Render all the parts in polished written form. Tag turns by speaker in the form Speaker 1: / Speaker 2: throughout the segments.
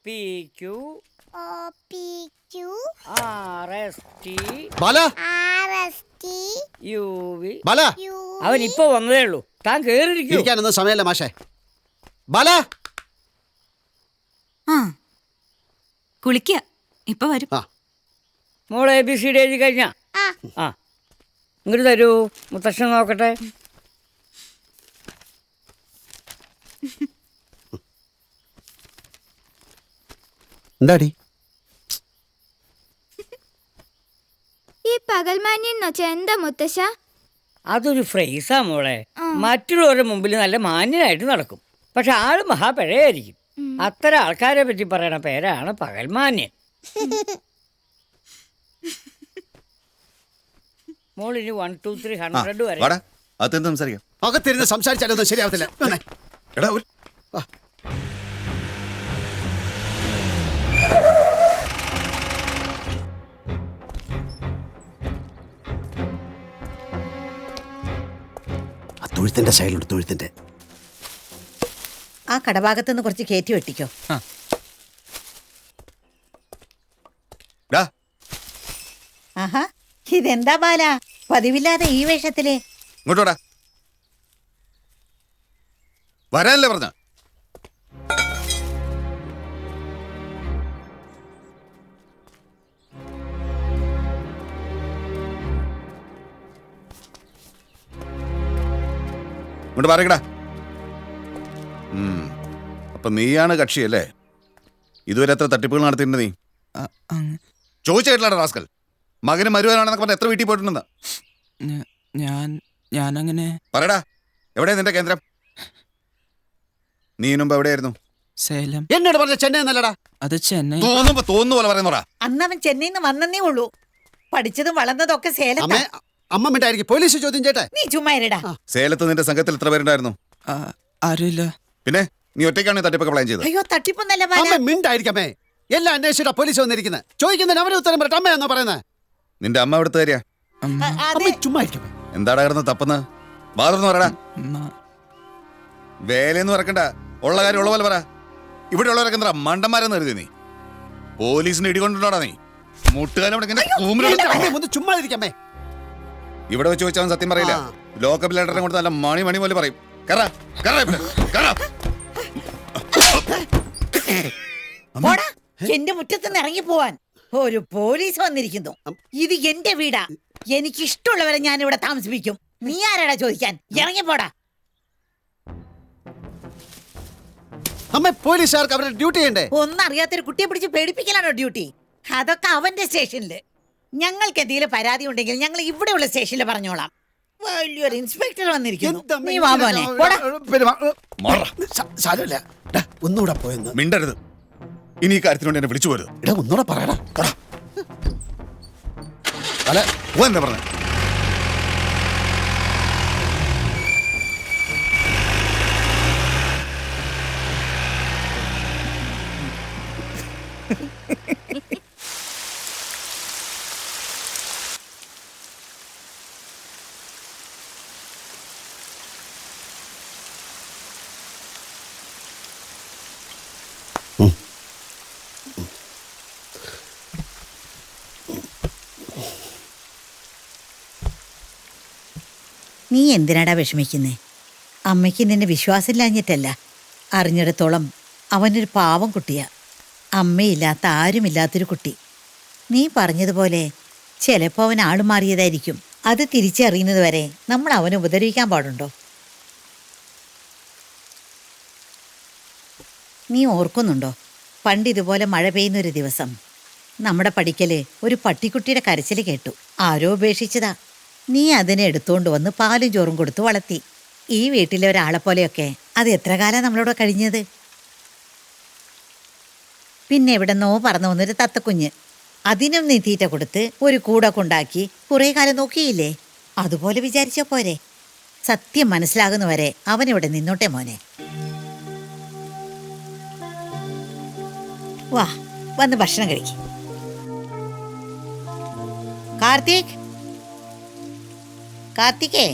Speaker 1: PQ RST UV. അവൻ ഇപ്പൊ വന്നതേ ഉള്ളൂ. താൻ കേറിയിരിക്കാനൊന്നും
Speaker 2: സമയമല്ല മാഷേ. ബാല
Speaker 3: കുളിക്ക ഇപ്പൊ വരും.
Speaker 1: മോളെ ABCD എഴുതി കഴിഞ്ഞ ഇങ്ങോട്ട് തരൂ, മുത്തശ്ശൻ നോക്കട്ടെ.
Speaker 2: എന്താടി
Speaker 4: ഈ പകൽമാന്യൻ എന്താ മുത്തശ്ശ?
Speaker 1: അതൊരു ഫ്രേസാ മോളെ. മറ്റുള്ളവരുടെ മുമ്പിൽ നല്ല മാന്യനായിട്ട് നടക്കും, പക്ഷെ ആള് മഹാപിഴയായിരിക്കും. അത്തരം ആൾക്കാരെ പറ്റി പറയണ പേരാണ് പകൽമാന്യൻ. മോളിനി 1 2 3 100 വരെ
Speaker 2: അകത്തിരുന്ന് സംസാരിച്ചാലൊന്നും ശരിയാവത്തില്ല. തൊഴുത്തിന്റെ സൈഡിലുണ്ട്, തൊഴുത്തിന്റെ
Speaker 5: ആ കടഭാഗത്തുനിന്ന് കുറച്ച് കയറ്റി വെട്ടിക്കോ. ആഹാ, ഇതെന്താ ബാല പതിവില്ലാതെ ഈ വേഷത്തില്?
Speaker 6: ഇങ്ങോട്ടോടാ വരാനല്ലേ പറഞ്ഞ? ഇങ്ങോട്ട് പറയടാ. അപ്പൊ നീയാണ് കക്ഷിയല്ലേ? ഇതുവരെ എത്ര തട്ടിപ്പുകൾ നടത്തിയിട്ടുണ്ട് നീ? ചോദിച്ച കേട്ടില്ലാടാ റാസ്കൽ. മകന് മരുവാനാണെന്നൊക്കെ പറഞ്ഞ എത്ര വീട്ടിൽ പോയിട്ടുണ്ടെന്ന്?
Speaker 7: ഞാനങ്ങനെ
Speaker 6: പറയടാ, എവിടെയാ നിന്റെ കേന്ദ്രം? നീ മുമ്പ് എവിടെയായിരുന്നു?
Speaker 7: സേലം.
Speaker 2: എന്നോട് പറഞ്ഞ ചെന്നൈ എന്നല്ലടാ.
Speaker 7: അത് ചെന്നൈ.
Speaker 6: തോന്നുന്നു പോലെ പറയുന്നോടാ.
Speaker 5: അന്നവൻ ചെന്നൈന്ന് വന്നേ ഉള്ളൂ. പഠിച്ചതും വളർന്നതും ഒക്കെ സേലം.
Speaker 2: അമ്മ മിണ്ടായിരിക്കും, പോലീസ് ചോദ്യം ചേട്ടാ.
Speaker 5: നീ ചുമ്മാ ഇരടാ.
Speaker 6: സേലത്ത് നിന്റെ സംഘത്തിൽ എത്ര പേരുണ്ടായിരുന്നു?
Speaker 7: ആരുമില്ല.
Speaker 6: പിന്നെ നീ ഒറ്റയ്ക്കാണ് തട്ടിപ്പൊക്കെ പ്ലാൻ ചെയ്തത്?
Speaker 5: അയ്യോ, തട്ടിപ്പൊന്നല്ല.
Speaker 2: അമ്മ മിണ്ടായിരിക്കമ്മേ. എല്ലാം അന്വേഷിച്ചിട്ടാ പോലീസ് വന്നിരിക്കുന്നത്. ചോദിക്കുന്നതിന് അവരെ ഉത്തരം പറയട്ടെ. അമ്മയാന്നോ പറയുന്നത്?
Speaker 6: നിന്റെ അമ്മ എവിടുത്തെ കാര്യ?
Speaker 2: ചുമ്മാ ഇരിക്കമ്മേ.
Speaker 6: എന്താടാ കിടന്ന് തപ്പുന്ന? വാർന്ന് പറയടാ. വേലയെന്ന് പറക്കണ്ട, ഉള്ള കാര്യം ഉള്ള പോലെ പറ. ഇവിടെ ഉള്ളവരൊക്കെ എന്താ മണ്ടന്മാരെന്ന് കരുതി നീ? പോലീസിന് ഇടികൊണ്ടിട്ടാടാ നീ? മുട്ടുകാലം
Speaker 2: ചുമ്മാ ഇരിക്കമ്മേ.
Speaker 6: ഇവിടെ വെച്ച് വെച്ചവൻ സത്യം പറയില്ല. ലോക്കപ്പ് ലെറ്ററിനെ കൊണ്ട് നല്ല മണി പോലെ പറയും.
Speaker 5: എന്റെ മുറ്റത്തുനിന്ന് ഇറങ്ങി പോവാൻ ഒരു പോലീസ് വന്നിരിക്കുന്നു. ഇത് എന്റെ വീടാ. എനിക്കിഷ്ടമുള്ളവരെ ഞാൻ ഇവിടെ താമസിപ്പിക്കും. നീ ആരാടാ ചോദിക്കാൻ? ഇറങ്ങിപ്പോടാ.
Speaker 2: അമ്മ, പോലീസുകാർക്ക് അവരുടെ ഡ്യൂട്ടി ചെയ്യണ്ടേ?
Speaker 5: ഒന്നും അറിയാത്തൊരു കുട്ടിയെ പിടിച്ച് പേടിപ്പിക്കലാണോ ഡ്യൂട്ടി? അതൊക്കെ അവന്റെ സ്റ്റേഷനില്. ഞങ്ങൾക്ക് എന്തെങ്കിലും പരാതി ഉണ്ടെങ്കിൽ ഞങ്ങൾ ഇവിടെയുള്ള സ്റ്റേഷനിൽ പറഞ്ഞോളാം. വലിയൊരു ഇൻസ്പെക്ടർ വന്നിരിക്കുന്നു. നീ വാ മോനെ.
Speaker 2: ഒന്നുകൂടെ പോയെന്ന്
Speaker 6: മിണ്ടരുത്. ഇനി ഈ കാര്യത്തിനോട് എന്നെ വിളിച്ചു പോരുത്.
Speaker 2: ഒന്നുകൂടെ പറയടാ.
Speaker 6: എന്താ പറഞ്ഞ?
Speaker 5: നീ എന്തിനാടാ വിഷമിക്കുന്നേ? അമ്മയ്ക്ക് നിന്നെ വിശ്വാസമില്ലാഞ്ഞിട്ടല്ല. അറിഞ്ഞിടത്തോളം അവനൊരു പാവം കുട്ടിയാ. അമ്മയില്ലാത്ത ആരുമില്ലാത്തൊരു കുട്ടി. നീ പറഞ്ഞതുപോലെ ചിലപ്പോൾ അവൻ ആള് മാറിയതായിരിക്കും. അത് തിരിച്ചറിയുന്നത് വരെ നമ്മൾ അവനെ ഉപദ്രവിക്കാൻ പാടുണ്ടോ? നീ ഓർക്കുന്നുണ്ടോ, പണ്ട് ഇതുപോലെ മഴ പെയ്യുന്നൊരു ദിവസം നമ്മുടെ പടിക്കല് ഒരു പട്ടിക്കുട്ടിയുടെ കരച്ചിൽ കേട്ടു. ആരോ ഉപേക്ഷിച്ചതാ. നീ അതിനെ എടുത്തുകൊണ്ട് വന്ന് പാലും ചോറും കൊടുത്ത് വളർത്തി. ഈ വീട്ടിലെ ഒരാളെ പോലെയൊക്കെ അത് എത്ര കാലം നമ്മളോട് കഴിഞ്ഞത്? പിന്നെ എവിടെന്നോ പറന്നു വന്നൊരു തത്തക്കുഞ്ഞ്. അതിനും നീ തീറ്റ കൊടുത്ത് ഒരു കൂടൊക്കെ ഉണ്ടാക്കി കുറേ കാലം നോക്കിയില്ലേ? അതുപോലെ വിചാരിച്ചോ പോരെ? സത്യം മനസ്സിലാകുന്നവരെ അവനിവിടെ നിന്നോട്ടെ മോനെ. വാ, വന്ന് ഭക്ഷണം കഴിക്കും. കാർത്തികേ,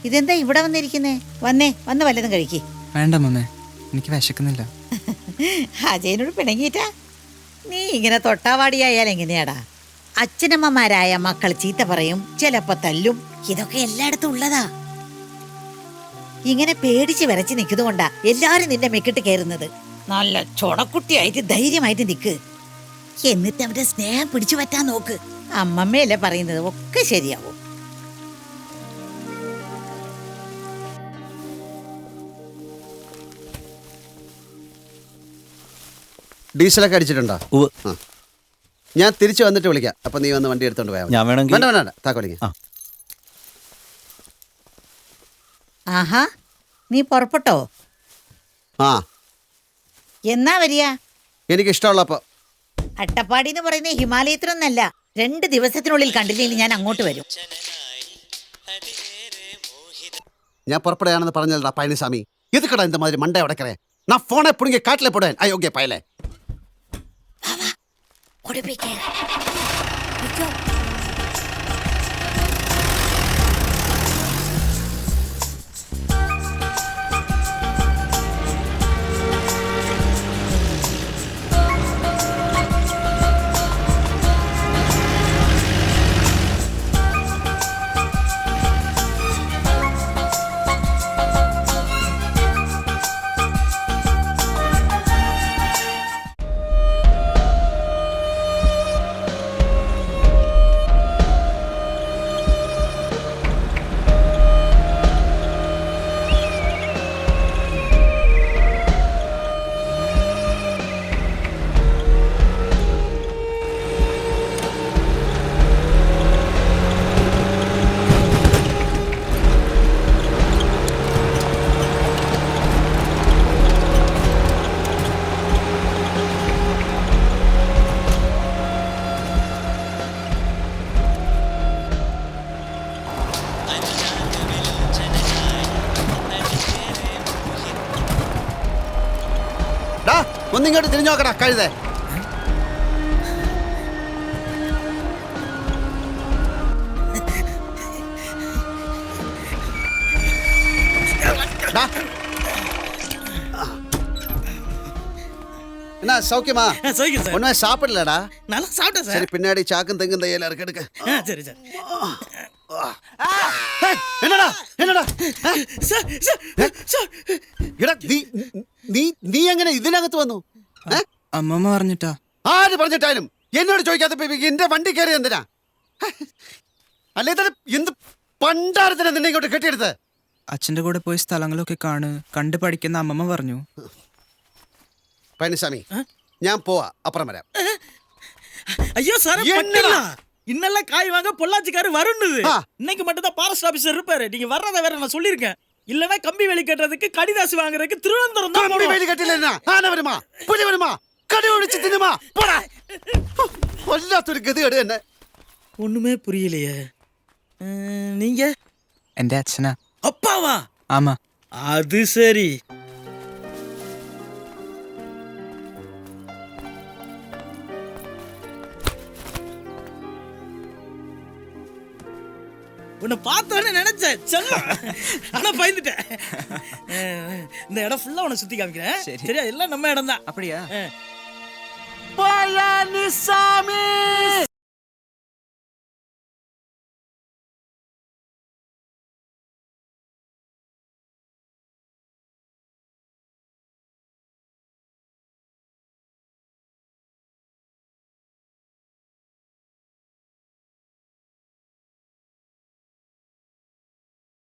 Speaker 5: ഇതെന്താ ഇവിടെ വന്നിരിക്കുന്നേ? വന്നേ, വന്ന് വല്ലതും കഴിക്കേ.
Speaker 7: വേണ്ട മമ്മേ, എനിക്ക് വിശക്കുന്നില്ല.
Speaker 5: അജയനോട് പിണങ്ങിയിട്ടാ? നീ ഇങ്ങനെ തൊട്ടാവാടിയായാൽ എങ്ങനെയാടാ? അച്ഛനമ്മമാരായ മക്കൾ ചീത്ത പറയും, ചിലപ്പോ തല്ലും. ഇതൊക്കെ എല്ലായിടത്തും ഉള്ളതാ. ഇങ്ങനെ പേടിച്ച് വിറച്ച് നിൽക്കുന്നതുകൊണ്ടാ എല്ലാരും നിന്റെ മെക്കിട്ട് കയറുന്നത്. നല്ല ചൊടക്കുട്ടിയായിട്ട് ധൈര്യമായിട്ട് നിക്ക്. എന്നിട്ട് അവന്റെ സ്നേഹം പിടിച്ചു പറ്റാൻ നോക്ക്. അമ്മമ്മയല്ലേ പറയുന്നത്, ഒക്കെ ശരിയാവും.
Speaker 2: ഡീസലൊക്കെ അടിച്ചിട്ടുണ്ടോ?
Speaker 3: ഉവ്വ്.
Speaker 2: ആ. ഞാൻ തിരിച്ചു വന്നിട്ട് വിളിക്കാം. അപ്പൊ നീ വന്ന് വണ്ടി എടുത്തോണ്ട് പോയാൽ
Speaker 3: ഞാൻ വേണമെങ്കിൽ
Speaker 2: വേണ്ട വേണ്ട താക്കോലിങ്ങ.
Speaker 3: ആ.
Speaker 5: ആഹാ, നീ പുറപ്പെട്ടോ?
Speaker 2: ആ
Speaker 5: എന്നാ വരിക?
Speaker 2: എനിക്ക് ഇഷ്ടമുള്ളപ്പോ.
Speaker 5: അട്ടപ്പാടി എന്ന് പറയുന്നത് ഹിമാലയത്തിനൊന്നല്ല. 2 ദിവസത്തിനുള്ളിൽ കണ്ടില്ലെങ്കിൽ ഞാൻ അങ്ങോട്ട് വരും.
Speaker 2: ഞാൻ പുറപ്പെടുകയാണെന്ന് പറഞ്ഞല്ലടാ പഴനിസ്വാമി. എതുക്കടാ இந்த மாதிரி மண்டை உடைக்கிறே? நான் போனை புடுங்கி காட்டில போடுவேன். அயோக்கிய பயலே. ഒന്നിങ്ങോട്ട് തിരിഞ്ഞു നോക്കടാ കഴുതേ. என்ன சௌக்கியமா? ஒண்ணுமே சாப்பிடலடா.
Speaker 8: நல்லா சாப்பிட்டேன் சார்.
Speaker 2: சரி பின்னாடி சாக்கும் தெங்கும் தையல இருக்கு எடுக்க.
Speaker 8: சரி சார்.
Speaker 2: என்னடா என்னடா
Speaker 8: சார் சார்
Speaker 2: എടാ നീ എങ്ങനെ ഇതിനകത്ത് വന്നു?
Speaker 7: അമ്മമ്മ പറഞ്ഞിട്ടാ.
Speaker 2: ആര് പറഞ്ഞിട്ടാലും എന്നോട് ചോദിക്കാത്ത എന്റെ വണ്ടി കയറി എന്തിനാ? അല്ലേ എന്ത് പണ്ടാരത്തിനാ നിന്നെ ഇങ്ങോട്ട് കെട്ടിയെടുത്ത്?
Speaker 7: അച്ഛന്റെ കൂടെ പോയി സ്ഥലങ്ങളൊക്കെ കണ്ട് പഠിക്കുന്ന അമ്മമ്മ പറഞ്ഞു.
Speaker 2: പഴനിസ്വാമി ഞാൻ പോവാ, അപ്പുറം വരാം.
Speaker 8: ஐயோ சார்
Speaker 2: என்னடா?
Speaker 8: இன்னெல்லாம் காய் வாங்க பொள்ளாச்சிக்காரு வரும்னுது.
Speaker 2: ஆ.
Speaker 8: இன்னைக்கு மட்டும் தான் ஃபாரஸ்ட் ஆபீசர் இருப்பாரு. நீங்க வர்றத வேற நான் சொல்லிருக்கேன். இல்லனா கம்பி வேலி கட்டுறதுக்கு கடிதாசி வாங்குறதுக்கு திருவனந்தபுரம் தான்
Speaker 2: കമ്പി വേലി കെട്ടില്ല. ആന വരുമാ, പുലി വരുമാ, കടി ഒഴിച്ച് തിന്നുമാ. പോടാ. വല്ലാത്തൊരു ഗതികേട് തന്നെ.
Speaker 8: ஒண்ணுமே புரியலையே. நீங்க
Speaker 7: എന്റെ അച്ഛനാ.
Speaker 8: அப்பாவா?
Speaker 7: ആമാ.
Speaker 8: அது சரி. உன்னை பார்த்தோன்னு நினைச்சேன் செல்லம். ஆனா பயந்துட்டேன். இந்த இடம் ஃபுல்லா உன்னை சுத்தி காமிக்கிறேன்.
Speaker 7: சரி.
Speaker 8: சரியா? எல்லாம் நம்ம இடம் தான்.
Speaker 7: அப்படியா?
Speaker 8: பழனிசாமி